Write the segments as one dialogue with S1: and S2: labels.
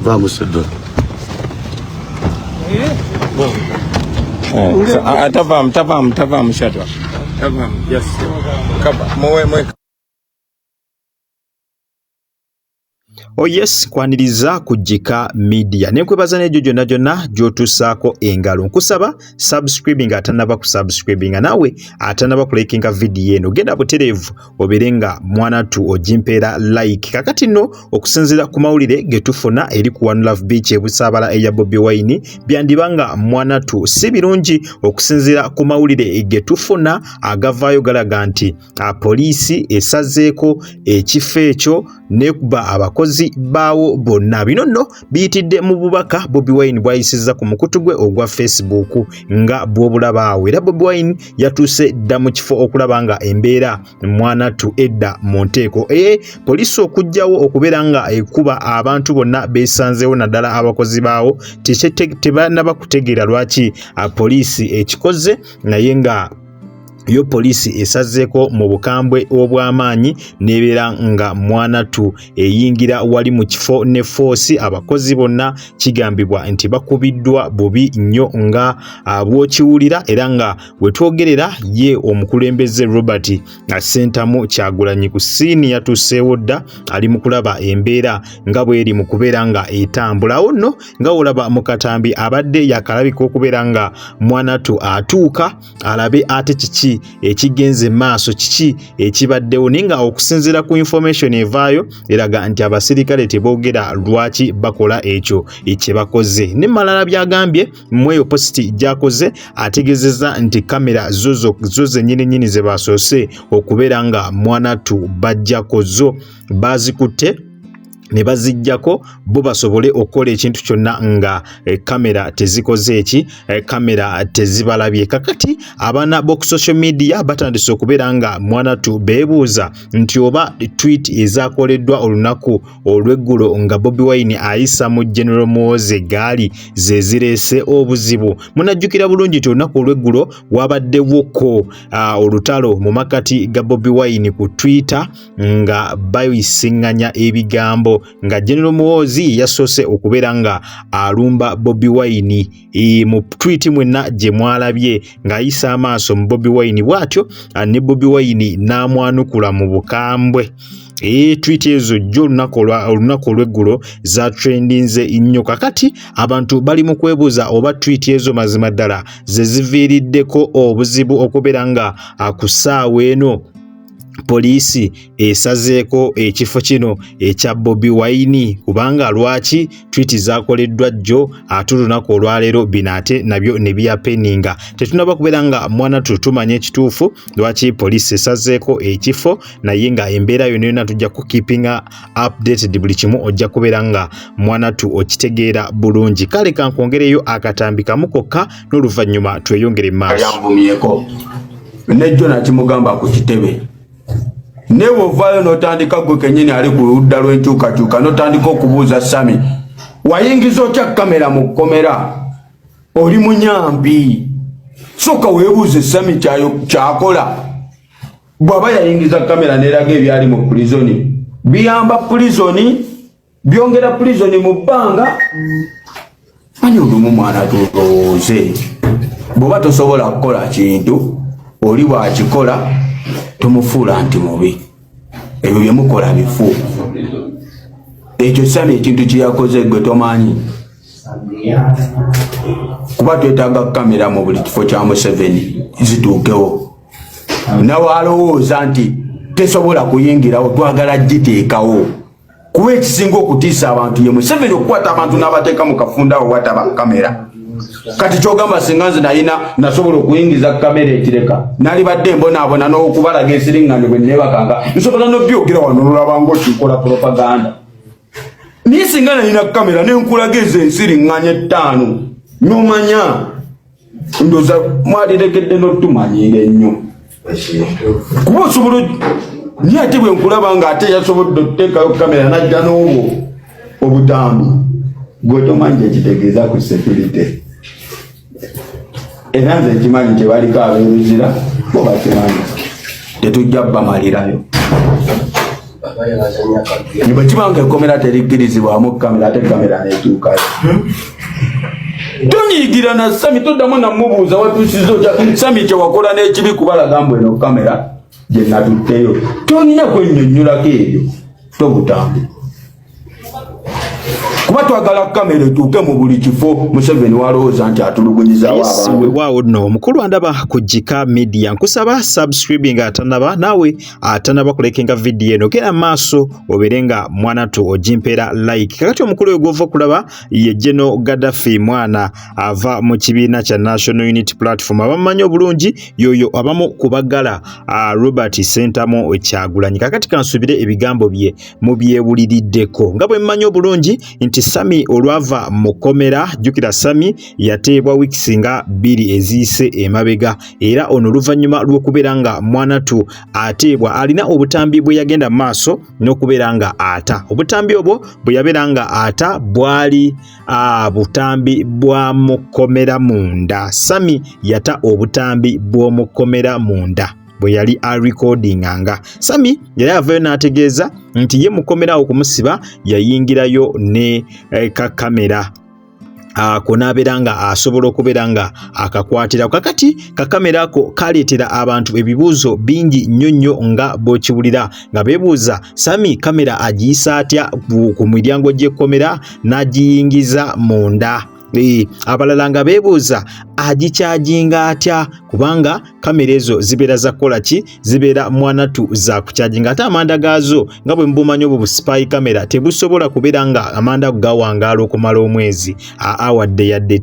S1: Vamos, Sedor.
S2: Tavam, shut up. Tavam, yes. Kaba,
S3: Oh yes, kwaniriza kujika media. Nekwebaza nejo jonna jonna gyotusaako engalo. Nkusaba subscribing atanaba ku subscribing nawe atanaba ku likinga video eno. Genda buterevu oberenga mwana tu ojimpeera like. Kakati no okusinzira ku mawulire getufuna eri ku One Love Beach ebusabala eya Bobi Wine byandibanga mwana tu si birungi okusinzira ku mawulire getufuna agavayo galaga nti poliisi esazeeko ekifo ekyo nekuba abakozi bawo bonna. Bino nno biyitidde mu bubaka Bobi Wine bwayisiza ku mukutu gwe ogwa Facebook nga bw'obulabaawo. Era Bobi Wine yatuuse dda mu kifo okulaba nga embeera mwana tu edda mu nteeko. Poliisi okujjawo okubeera nga ekuba abantu bonna beesanzeewo naddala abakozi baawo tebanaba kutegeera lwaki poliisi ekikoze, naye nga yo poliisi esazeeko mu bukambwe obw'amaanyi nebeera nga mwana tu eyingira wali mu kifo ne force. Abakozi bonna kigambibwa nti bakubiddwa bubi nnyo nga bw'okiwulira, era nga wetwogerera ye omukulembeze Robert Sentamu Kyagulanyi ku siini yatuuseewo dda ali mu kulaba embeera nga bw'eri mu kubeera nga etambulawo nno nga olaba mu katambi abadde yakalabika okubeera nga mwana tu atuuka alabe ate kiki ekigenze maaso, kiki ekibaddewo. Ninga okusinzira ku information evaayo eraga nti abasirikale teboogera lwaki bakola ekyo ekyebakoze. Ne malala byagambye mweyo posti gyakoze ategezeza nti kamera zo zennyini ze basoose okubeera nga mwana tu bajjako zo bazikutte ne bazijjako bo basobole okukola ekintu kyonna nga kamera tezikoze eki, kamera tezibalabye. Kakati abaana b'oku social media batandise okubeera nga mwana tu beebuuza nti oba tweet ezakoleddwa olunaku olw'eggulo nga Bobi Wine ayisa mu General Muhoozi gaali zezireese obuzibu. Munajjukira bulungi nti olunaku olw'eggulo wabaddewoko olutalo mu makati ga Bobi Wine ku Twitter nga bayisiŋŋanya ebigambo nga General Muhoozi yasoose okubeera nga alumba Bobi Wine mu tweet mwenna gye mwalabye ng'ayisa amaaso mu Bobi Wine bw'atyo ne Bobi Wine n'amwanukula mu bukambwe. Tweet ezo jjo olunaku olw'eggulo za trendinze nnyo. Kakati abantu bali mu kwebuuza oba tweet ezo mazima ddala ze ziviiriddeko obuzibu okubeera nga ku ssaawa eno poliisi esazeeko ekifo kino ekya Bobi Wine, kubanga lwaki tweet zakoleddwa jjo ate olunaku olwaleero bino ate nabyo ne byapeninga. Tetunaba kubeera nga mwana tutumanya ekituufu lwaki poliisi esazeeko ekifo, naye nga embeera yonna tujja kukeepinga updated, buli kimu ojja kubeera nga mwana tu okitegeera bulungi. Kale kankwongereyo akatambi kamu kokka n'oluvannyuma tweyongere maaso.
S4: Yavumyeko nejjo nakimugamba ku kitebe newe ovaayo n'otandika gwe kennyini ali ku ludda lw'enkyukakyuka n'otandika okubuuza Sami wayingiza otya kamera mu kkomera, oli munyambi. Sooka weebuuze Sami kyakola bw'aba yayingiza kamera n'eraga ebyali mu pulizoni, biyamba pulizoni, byongera pulizoni mu bbanga. Ani olumu mwana tulowooze bw'oba tosobola kukola kintu oli bw'akikola tumufuula nti mubi. Ebyo bye mukola bifu. Ekyo Sami ekintu kye yakoze gwe tomanyi, kuba twetaaga kamera mu buli kifo kya Museveni zituukewo. Nawe alowooza nti tesobola kuyingirawo, twagala giteekawo. Kuba ekisinga okutiisa abantu ye Museveni okukwata abantu n'abateeka mu kafundawo wataba kamera. Kati kyogamba singa nze nayina nasobola okuyingiza kamera ekireka nali badde mbonaabona n'okubalaga ensiriŋŋanyo bwe neebakanga nsobola n'obyogera wano olaba ng'okikola propaganda. Naye singa nayina kamera n'enkulaga ezo ensiriŋŋanyo 5 n'omanya ndooza mwalirekedde n'otumanyiira ennyo kuba osobola naye ate bwe nkulaba ng'ate yasobodde okuteekayo kamera n'ajja n'obwo obutambi gwe tomanyi ekitegeeza ku security. Era nze ekimanyi kye baliko abeeruzira bo bakimanyi, tetujja bamalirayo. bwe kibanga ekkomera terikkirizibwamu kamera ate kamera netuukayo tonyigira na Sami toddamu namubuuza watuusiza otya Sami kyewakola n'ekibi kubalaga mbu eno kamera gye natutteyo tolina kwennyonnyolako ebyo tobutambi kuba twagala kamera etuuke mu buli kifo Museveni walowooza nti atulugunyizaawo abantu
S3: waawo nno omukulu andaba ku Jika Media nkusaba subscribing atanaba naawe atanaba kulekenga video eno kera maaso oberenga mwanatu ogimpeera like kakati omukulu oyo gwova okulaba ye General Gaddafi mwana ava mu kibiina kya National Unity Platform abamanyi obulungi yoyo abamu kubagala Robert Sentamu Kyagulanyi kakati kansubire ebigambo bye mu byewuliriddeko nga bwe mmanyi obulungi nti Sami olwava mukomera jukira Sami yateebwa weeks nga 2 eziyise emabega era ono luvanyuma lw'okubeeranga mwanatu ateebwa alina obutambi bwe yagenda maaso n'okubeeranga ata obutambi obwo bwe yabeeranga ata bwali butambi bwa mukomera munda Sami yata obutambi bw'omukomera munda bwe yali recordinganga Sami yali avayo n'ategeeza nti ye mukomera okumusiba yayingirayo ne kamera kunaberanga asobola okuberanga akakwatira kakati kakamera ako kaleetera abantu ebibuuzo bingi nnyo nga bokiwulira nga beebuuza Sami kamera agiyisa atya ku miryango gy'ekkomera n'agiyingiza munda abalala nga beebuuza agikyajinga atya kubanga kamera ezo zibeera za kola ki zibeera mwanatu za kukyajinga ate amanda gaazo nga bwe mbumanyi obwo spy kamera tebusobola kubeera nga amanda gawangaala okumala omwezi wadde yadde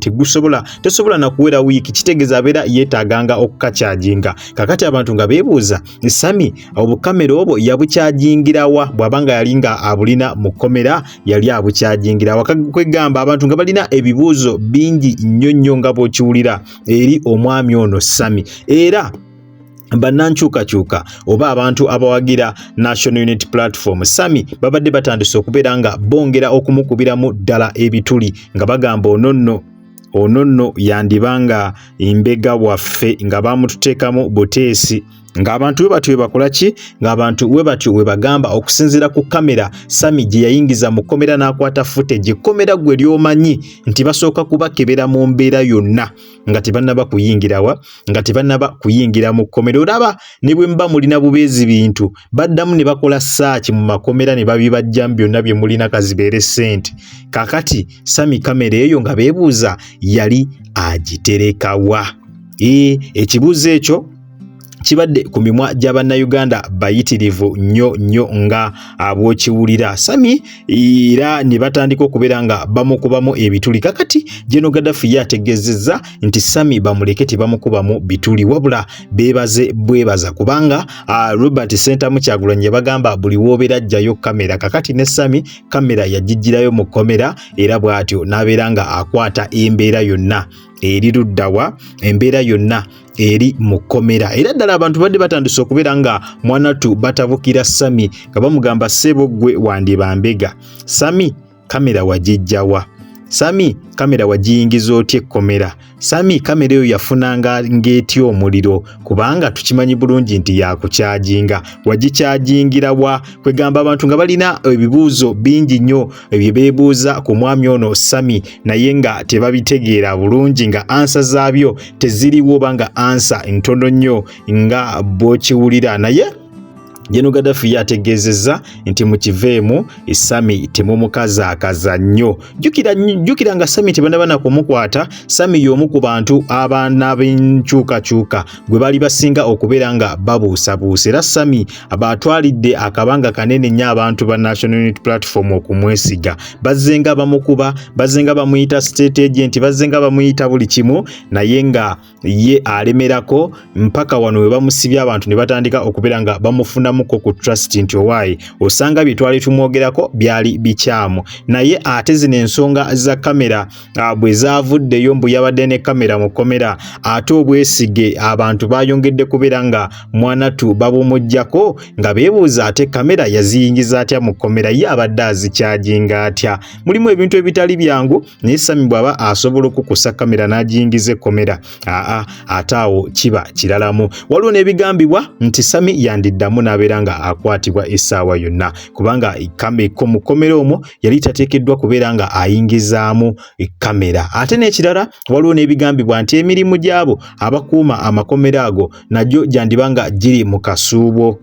S3: tesobola na kuwera wiiki kitegeeza abeera yeetaaganga okukakyajinga kakati abantu nga beebuuza Sami obukamera obwo yabukyajingirawa bw'abanga yali nga abulina mu kkomera yali abukyajingirawa kwegamba abantu nga balina ebibuuzo bingi nnyo nga bw'okiwulira eri omwami ono Sami era bannankyukakyuka oba abantu abawagira National Unity Platform Sami babadde batandise okubeera nga bongera okumukubiramu ddala ebituli nga bagamba ononno yandibanga imbega waffe nga bamututeekamu buteesi ng'abantu we batyo bakola ki ng'abantu we batyo we bagamba okusinziira ku kamera Sami gye yayingiza mu kkomera n'akwata footage kkomera gwe lyomanyi nti basooka kubakebera mu mbeera yonna nga tebannaba kuyingirawa nga tebannaba kuyingira mu kkomera olaba ne bwe mba mulina bubeezi bintu baddamu ne bakola saaki mu makomera ne babibajjamu byonna bye mulina kazibeere ssente kakati Sami kamera eyo nga beebuuza yali agiterekawa ekibuuzo ekyo kibadde ku mimwa gy'Abannayuganda bayitirivu nnyo nga abwokiwulira Sami era ne batandika okubeera nga bamukubamu ebituli kakati General Gaddafi yategeezezza nti Sami bamuleke tebamukubamu bituli wabula bwebaza kubanga Robert Sentamu Kyagulanyi yabagamba buli woobeera ajjayo kamera kakati ne Sami kamera yagijjirayo mu kkomera era bw'atyo n'abeera nga akwata embeera yonna eri luddawa embeera yonna eri mu kkomera era ddala abantu badde batandise okubeera nga mwanatu batabukira Sami nga bamugamba ssebo gwe wandibambega Sami kamera wagijjawa Sami kamera wagiyingiza otya ekkomera Sami kamera eyo yafunanga ng'etya omuliro kubanga tukimanyi bulungi nti yakukyajinga wagikyajingirawa kwegamba abantu nga balina ebibuuzo bingi nnyo ebyo beebuuza ku mwami ono Sami naye nga tebabitegeera bulungi nga ansa zaabyo teziriwo banga ansa ntono nnyo nga bw'okiwulira naye General Gaddafi yategeezezza nti mu kiveemu Sami temumukazaakaza nnyo jjukira nga Sami tebannaba na kumukwata Sami y'omu ku bantu abaana b'enkyukakyuka gwe bali basinga okubeera nga babuusabuusa era Sami abatwalidde akabanga kanene nnyo abantu ba National Unity Platform okumwesiga bazzenga bamukuba bazzenga bamuyita state agent bazzenga bamuyita buli kimu naye nga ye alemerako mpaka wano we bamusibye abantu ne batandika okubeera nga bamufuna muko ku trust nti owaayi osanga bitwali tumwogerako byali bikyamu naye ate zino ensonga za kamera bwe zaavuddeyo mbu yabadde ne kamera mu kkomera ate obwesige abantu bayongedde kubeera nga mwanatu babumujjako nga beebuuza ate kamera yaziyingiza atya mu kkomera ye abadde azikyajinga atya mulimu ebintu ebitali byangu naye Sami bw'aba asobola okukusa kamera n'agiyingiza ekkomera ate awo kiba kiralamu waliwo n'ebigambibwa nti Sami yandiddamu n'abe n'abeera nga akwatibwa essaawa yonna kubanga mu kkomera omwo yali tateekeddwa kubeera nga ayingizaamu kamera. Ate n'ekirala waliwo n'ebigambibwa nti emirimu gy'abo abakuuma amakomera ago nagyo gyandibanga giri mu kasuubo.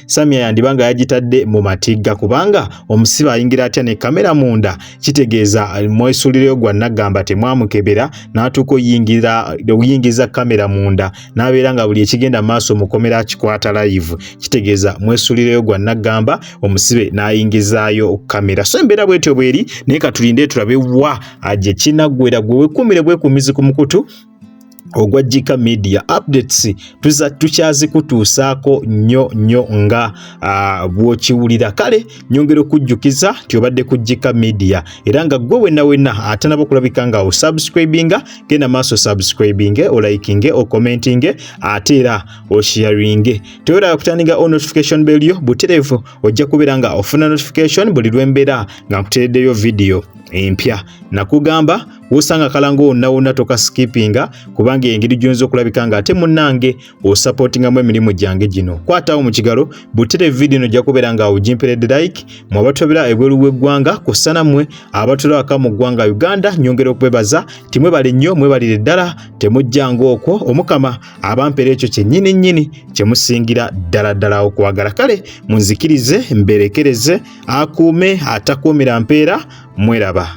S3: Samia yandibanga yagitadde mu matigga kubanga omusibe ayingira atya ne kamera munda, kitegeeza mwesulireyo gwa Nagamba temwamukebera n'atuuka oyingiza kamera munda n'abeera nga buli ekigenda maaso mukomera akikwata live, kitegeeza mwesulireyo gwa Nagamba omusibe n'ayingizaayo kamera. So embeera bwetyo bweri, naye katulinde tulabe wa gye kinaggwera. Gwe weekuumire bwekuumizi ku mukutu ogwa JIKA Media Updates tukyazikutuusaako nnyo nga bw'okiwulira. Kale nyongera okujjukiza nti obadde ku JIKA Media era nga gwe wenna atanaba kulabika nga osubscribinga, genda maaso subscribinge, olikinge, okommentinge ate era osharinge. Teweera kutandika on notification bell yo butereevu ojja kubeera nga ofuna notification buli lwembeera nga nkutereddeyo video empya. Nakugamba wosanga kalango wonna toka skippinga kubanga engeri gyonzo okulabika nga ate munnange osupportingamu emirimu gyange gino. Kwatawo mu kigalo butere video no ojja kubeera nga ogimperedde like. Mu abatobera ebweru w'eggwanga kusana mmwe abatulabaka mu ggwanga Uganda, nyongera okwebaza timwebale nnyo, mwebalire ddala, temujjanga okwo. Omukama abampera ekyo kyennyini kyemusingira ddala okwagala. Kale munzikirize mberekereze akuume atakuumira mpeera. Mweraba.